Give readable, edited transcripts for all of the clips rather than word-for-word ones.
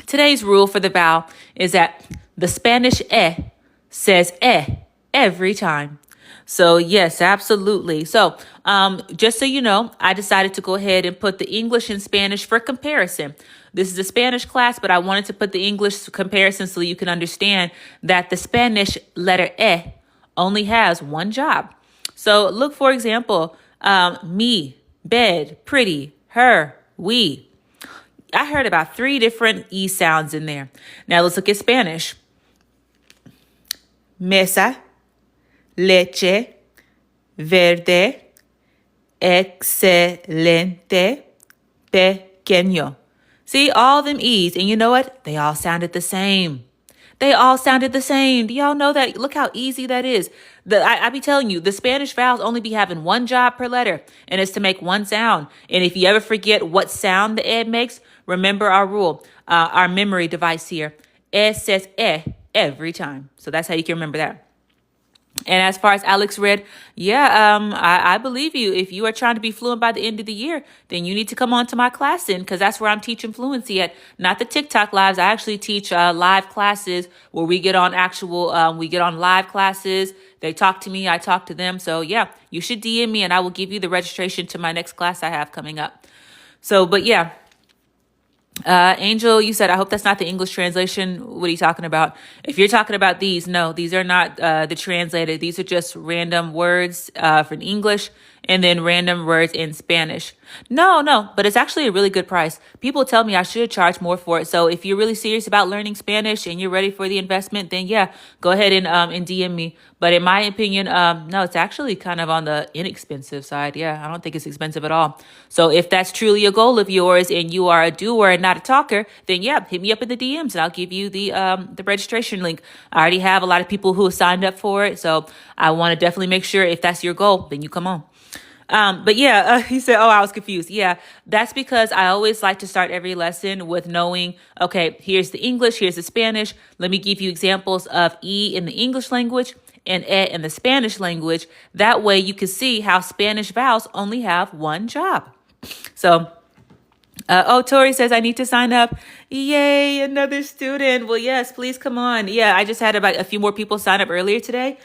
Today's rule for the vowel is that the Spanish says every time. So yes, absolutely. So just so you know, I decided to go ahead and put the English and Spanish for comparison. This is a Spanish class, but I wanted to put the English comparison so you can understand that the Spanish letter only has one job. So look, for example, me, bed, pretty, her, we. I heard about 3 different E sounds in there. Now let's look at Spanish. Mesa, leche, verde, excelente, pequeño. See, all them E's. And you know what? They all sounded the same. They all sounded the same. Do y'all know that? Look how easy that is. I be telling you, the Spanish vowels only be having one job per letter, and it's to make one sound. And if you ever forget what sound the ed makes, remember our rule, our memory device here. Ed says every time. So that's how you can remember that. And as far as Alex read, I believe you. If you are trying to be fluent by the end of the year, then you need to come on to my class because that's where I'm teaching fluency at. Not the TikTok lives. I actually teach live classes where we get on live classes. They talk to me. I talk to them. So yeah, you should DM me and I will give you the registration to my next class I have coming up. So, but yeah. Angel, you said, I hope that's not the English translation. What are you talking about? If you're talking about these, no, these are not the translated. These are just random words for English and then random words in Spanish. No, but it's actually a really good price. People tell me I should charge more for it. So if you're really serious about learning Spanish and you're ready for the investment, then yeah, go ahead and DM me. But in my opinion, no, it's actually kind of on the inexpensive side. Yeah, I don't think it's expensive at all. So if that's truly a goal of yours and you are a doer and not a talker, then yeah, hit me up in the DMs and I'll give you the registration link. I already have a lot of people who have signed up for it. So I want to definitely make sure if that's your goal, then you come on. But yeah, he said, I was confused. Yeah, that's because I always like to start every lesson with knowing, okay, here's the English, here's the Spanish. Let me give you examples of E in the English language and E in the Spanish language. That way you can see how Spanish vowels only have one job. So, Tori says, I need to sign up. Yay, another student. Well, yes, please come on. Yeah, I just had about a few more people sign up earlier today.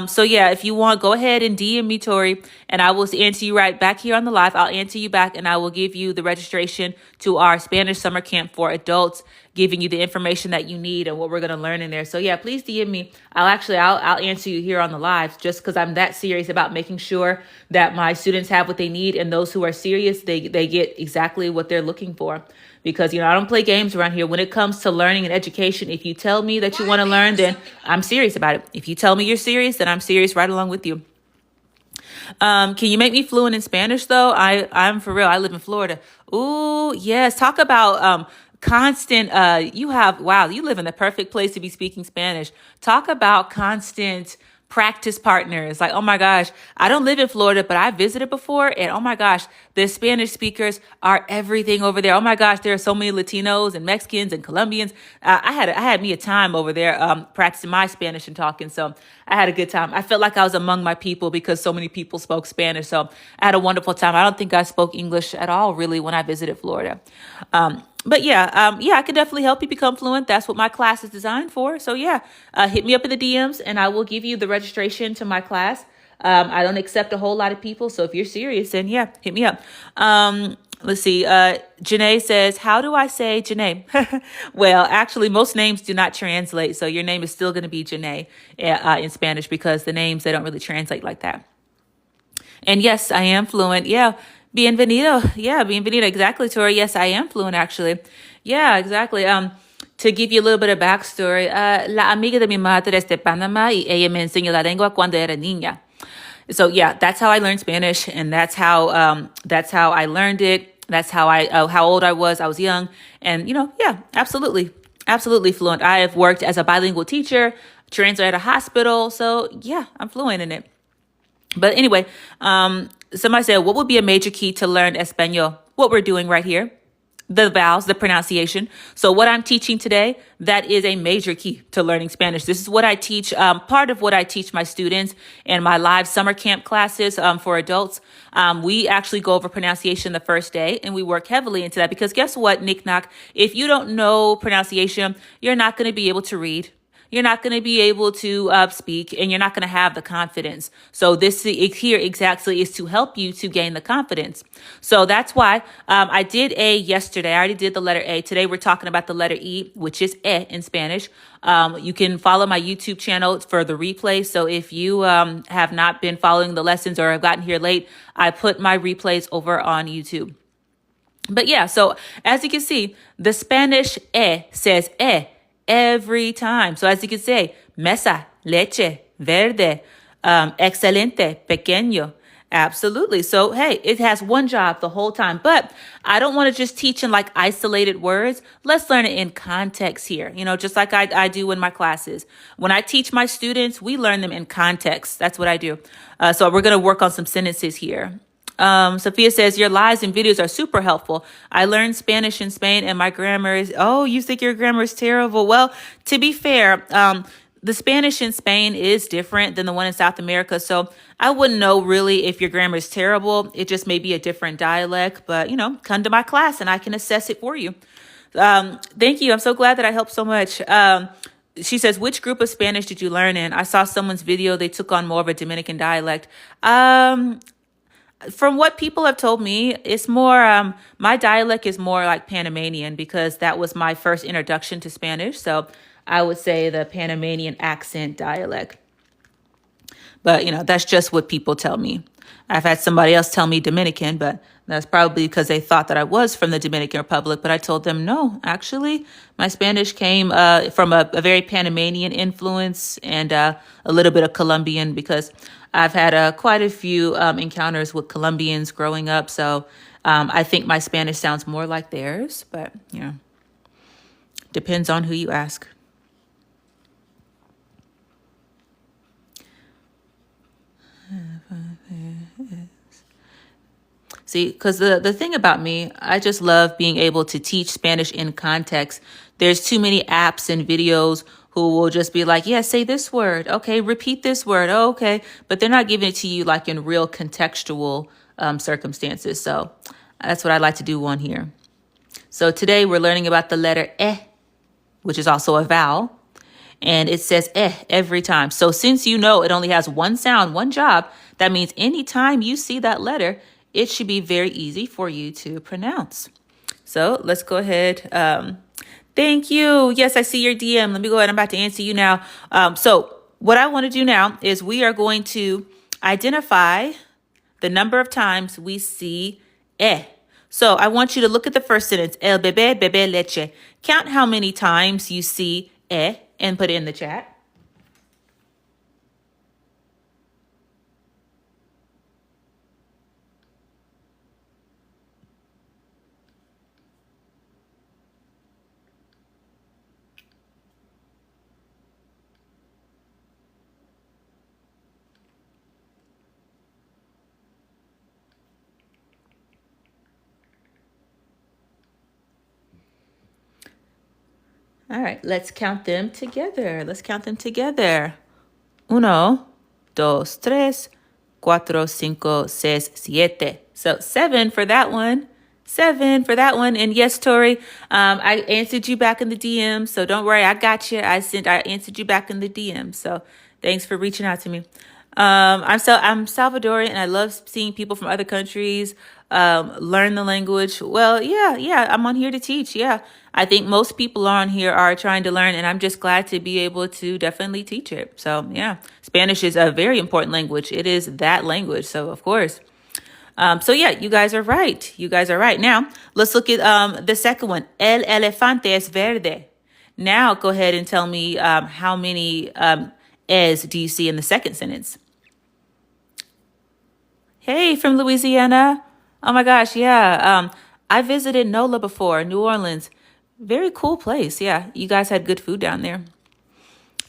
So yeah, if you want, go ahead and DM me, Tori, and I will answer you right back here on the live. I'll answer you back and I will give you the registration to our Spanish summer camp for adults, giving you the information that you need and what we're going to learn in there. So yeah, please DM me. I'll answer you here on the live just because I'm that serious about making sure that my students have what they need and those who are serious, they get exactly what they're looking for. Because, I don't play games around here. When it comes to learning and education, if you tell me that you want to learn, then I'm serious about it. If you tell me you're serious, then I'm serious right along with you. Can you make me fluent in Spanish, though? I'm for real. I live in Florida. Ooh, yes. Talk about constant. You live in the perfect place to be speaking Spanish. Talk about constant practice partners. Like, oh my gosh, I don't live in Florida, but I visited before. And oh my gosh, the Spanish speakers are everything over there. Oh my gosh, there are so many Latinos and Mexicans and Colombians. I had me a time over there practicing my Spanish and talking. So I had a good time. I felt like I was among my people because so many people spoke Spanish. So I had a wonderful time. I don't think I spoke English at all, really, when I visited Florida. But I can definitely help you become fluent. That's what my class is designed for. So yeah, hit me up in the DMs and I will give you the registration to my class. I don't accept a whole lot of people. So if you're serious, then yeah, hit me up. Let's see. Janae says, how do I say Janae? Well, actually, most names do not translate. So your name is still going to be Janae in Spanish because the names, they don't really translate like that. And yes, I am fluent. Yeah. Bienvenido. Yeah, bienvenido. Exactly, Tori. Yes, I am fluent, actually. Yeah, exactly. To give you a little bit of backstory, la amiga de mi madre es de Panamá y ella me enseñó la lengua cuando era niña. So yeah, that's how I learned Spanish, and that's how I learned it. That's how old I was. I was young, and absolutely fluent. I have worked as a bilingual teacher, translator at a hospital. So yeah, I'm fluent in it. But anyway, somebody said, what would be a major key to learn Espanol? What we're doing right here. the vowels, the pronunciation. So what I'm teaching today, that is a major key to learning Spanish. This is what I teach, part of what I teach my students in my live summer camp classes for adults. We actually go over pronunciation the first day, and we work heavily into that because guess what, Nick Knock? If you don't know pronunciation, you're not going to be able to read. You're not going to be able to speak, and you're not going to have the confidence. So this here exactly is to help you to gain the confidence. So that's why I did A yesterday. I already did the letter A. Today we're talking about the letter E, which is in Spanish. You can follow my YouTube channel for the replay. So if you have not been following the lessons or have gotten here late, I put my replays over on YouTube. But yeah, so as you can see, the Spanish says every time. So as you can say, mesa, leche, verde, excelente, pequeño. Absolutely. So, hey, it has one job the whole time, but I don't want to just teach in like isolated words. Let's learn it in context here, just like I do in my classes. When I teach my students, we learn them in context. That's what I do. So we're going to work on some sentences here. Sophia says, your lives and videos are super helpful. I learned Spanish in Spain and my grammar is, oh, you think your grammar is terrible. Well, to be fair, the Spanish in Spain is different than the one in South America. So I wouldn't know really if your grammar is terrible. It just may be a different dialect, but come to my class and I can assess it for you. Thank you. I'm so glad that I helped so much. She says, which group of Spanish did you learn in? I saw someone's video. They took on more of a Dominican dialect. From what people have told me, it's more, my dialect is more like Panamanian because that was my first introduction to Spanish. So I would say the Panamanian accent dialect. But, that's just what people tell me. I've had somebody else tell me Dominican, but that's probably because they thought that I was from the Dominican Republic. But I told them, no, actually, my Spanish came from a very Panamanian influence and a little bit of Colombian because I've had quite a few encounters with Colombians growing up. So I think my Spanish sounds more like theirs, but, depends on who you ask. See, because the thing about me, I just love being able to teach Spanish in context. There's too many apps and videos who will just be like, yeah, say this word. Okay, repeat this word. Oh, okay. But they're not giving it to you like in real contextual circumstances. So that's what I like to do on here. So today we're learning about the letter which is also a vowel. And it says every time. So since it only has one sound, one job, that means anytime you see that letter, it should be very easy for you to pronounce. So let's go ahead. Thank you. Yes, I see your DM. Let me go ahead. I'm about to answer you now. So what I want to do now is we are going to identify the number of times we see So I want you to look at the first sentence. El bebé bebe leche. Count how many times you see and put it in the chat. All right, let's count them together. Uno, dos, tres, cuatro, cinco, seis, siete. So 7 for that one. 7 for that one. And yes, Tori, I answered you back in the DM. So don't worry, I got you. I answered you back in the DM. So thanks for reaching out to me. I'm Salvadorian, and I love seeing people from other countries learn the language. Well, yeah, I'm on here to teach. Yeah, I think most people on here are trying to learn, and I'm just glad to be able to definitely teach it. So yeah, Spanish is a very important language. It is that language. So of course. So yeah, you guys are right. Now let's look at the second one. El elefante es verde. Now go ahead and tell me how many es do you see in the second sentence? Hey, from Louisiana. Oh my gosh, yeah. I visited NOLA before, New Orleans. Very cool place. Yeah, you guys had good food down there.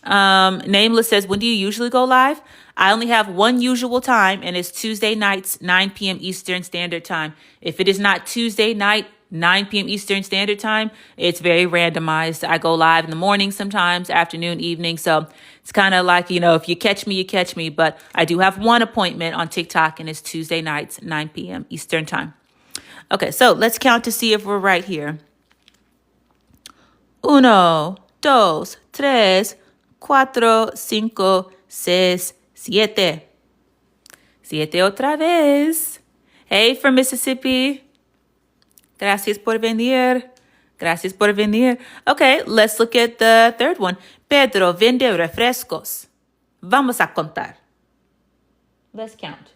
Nameless says, when do you usually go live? I only have one usual time, and it's Tuesday nights, 9 p.m. Eastern Standard Time. If it is not Tuesday night, 9 p.m. Eastern Standard Time, it's very randomized. I go live in the morning sometimes, afternoon, evening. So it's kind of like, if you catch me, you catch me. But I do have one appointment on TikTok, and it's Tuesday nights, 9 p.m. Eastern Time. Okay, so let's count to see if we're right here. 1, 2, 3, 4, 5, 6, 7. 7 otra vez. Hey, from Mississippi. Gracias por venir. Gracias por venir. Okay, let's look at the third one. Pedro vende refrescos. Vamos a contar. Let's count.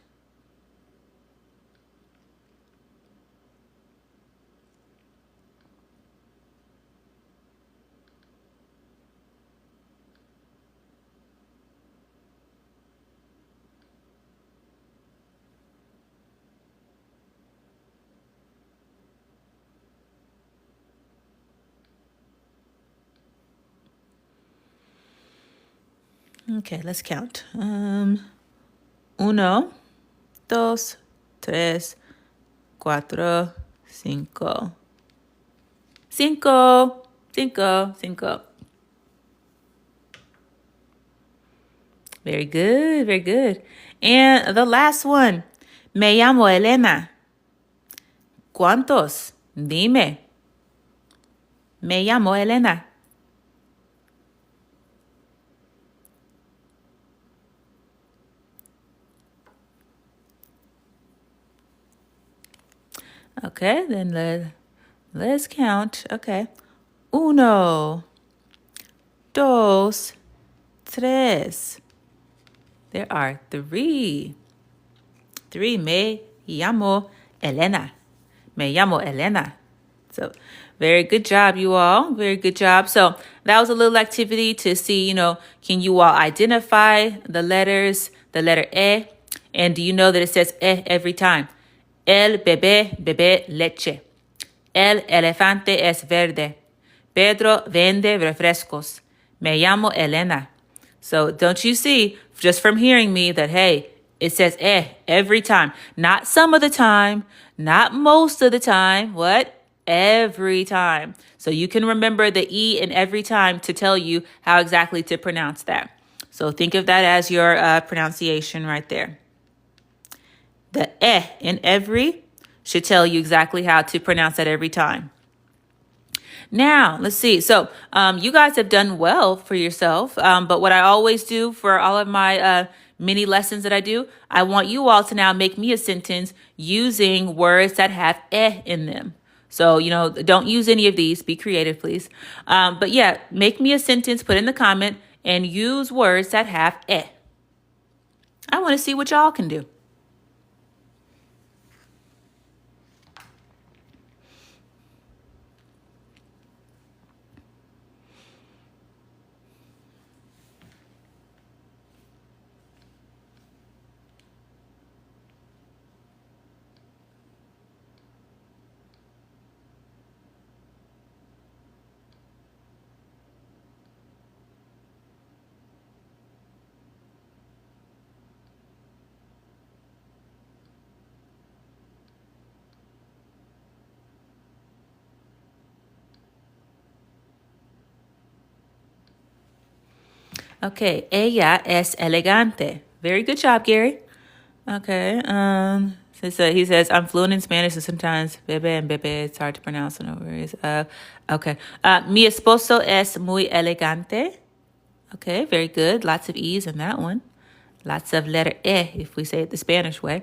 Okay, let's count. 1, 2, 3, 4, 5. 5. Very good, very good. And the last one. Me llamo Elena. ¿Cuántos? Dime. Me llamo Elena. Okay, then let's count. Okay. 1, 2, 3. There are 3. 3. Me llamo Elena. Me llamo Elena. So very good job, you all. Very good job. So that was a little activity to see, can you all identify the letters, the letter E? And do you know that it says E every time? El bebé bebe leche. El elefante es verde. Pedro vende refrescos. Me llamo Elena. So don't you see, just from hearing me, that, hey, it says every time. Not some of the time, not most of the time. What? Every time. So you can remember the E in every time to tell you how exactly to pronounce that. So think of that as your pronunciation right there. The in every should tell you exactly how to pronounce that every time. Now, let's see. So you guys have done well for yourself. But what I always do for all of my mini lessons that I do, I want you all to now make me a sentence using words that have in them. So, don't use any of these. Be creative, please. But yeah, make me a sentence, put in the comment, and use words that have I want to see what y'all can do. Okay, ella es elegante. Very good job, Gary. Okay, he says, I'm fluent in Spanish, and sometimes bebe and bebe, it's hard to pronounce. No worries. Okay. Mi esposo es muy elegante. Okay, very good. Lots of E's in that one. Lots of letter if we say it the Spanish way.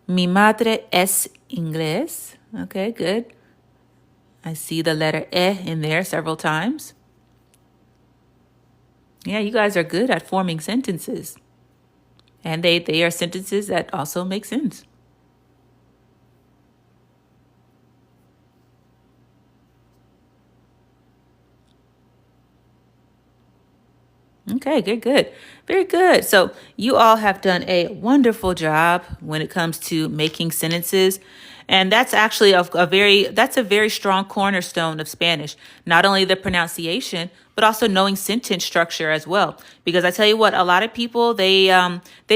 Mi madre es inglés. Okay, good. I see the letter in there several times. Yeah, you guys are good at forming sentences. And they are sentences that also make sense. Okay, good. Very good. So you all have done a wonderful job when it comes to making sentences. And that's actually a very strong cornerstone of Spanish. Not only the pronunciation, but also knowing sentence structure as well. Because I tell you what, a lot of people, they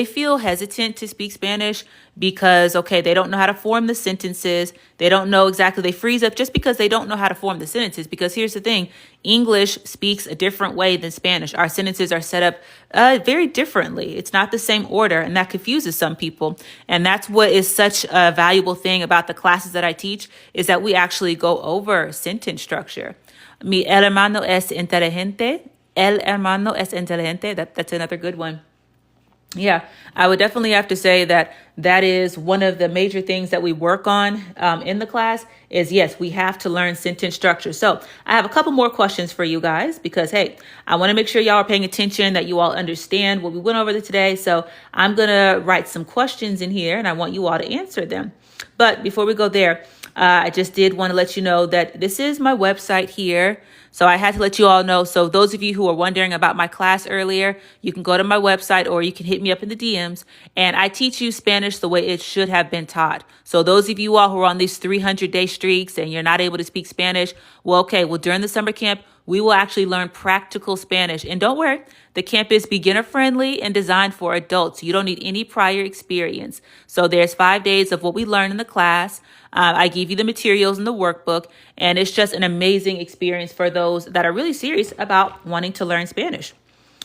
feel hesitant to speak Spanish because, okay, they don't know how to form the sentences. They don't know exactly, they freeze up just because they don't know how to form the sentences. Because here's the thing, English speaks a different way than Spanish. Our sentences are set up very differently. It's not the same order, and that confuses some people. And that's what is such a valuable thing about the classes that I teach, is that we actually go over sentence structure. Mi hermano es inteligente. El hermano es inteligente. That's another good one. Yeah, I would definitely have to say that that is one of the major things that we work on in the class is, yes, we have to learn sentence structure. So I have a couple more questions for you guys because, hey, I want to make sure y'all are paying attention, that you all understand what we went over today. So I'm going to write some questions in here and I want you all to answer them. But before we go there, I just did want to let you know that this is my website here. So I had to let you all know. So those of you who were wondering about my class earlier, you can go to my website or you can hit me up in the DMs, and I teach you Spanish the way it should have been taught. So those of you all who are on these 300-day streaks and you're not able to speak Spanish, well, okay, well, during the summer camp, we will actually learn practical Spanish. And don't worry, the camp is beginner friendly and designed for adults. You don't need any prior experience. So there's 5 days of what we learn in the class. I give you the materials in the workbook, and it's just an amazing experience for those that are really serious about wanting to learn Spanish.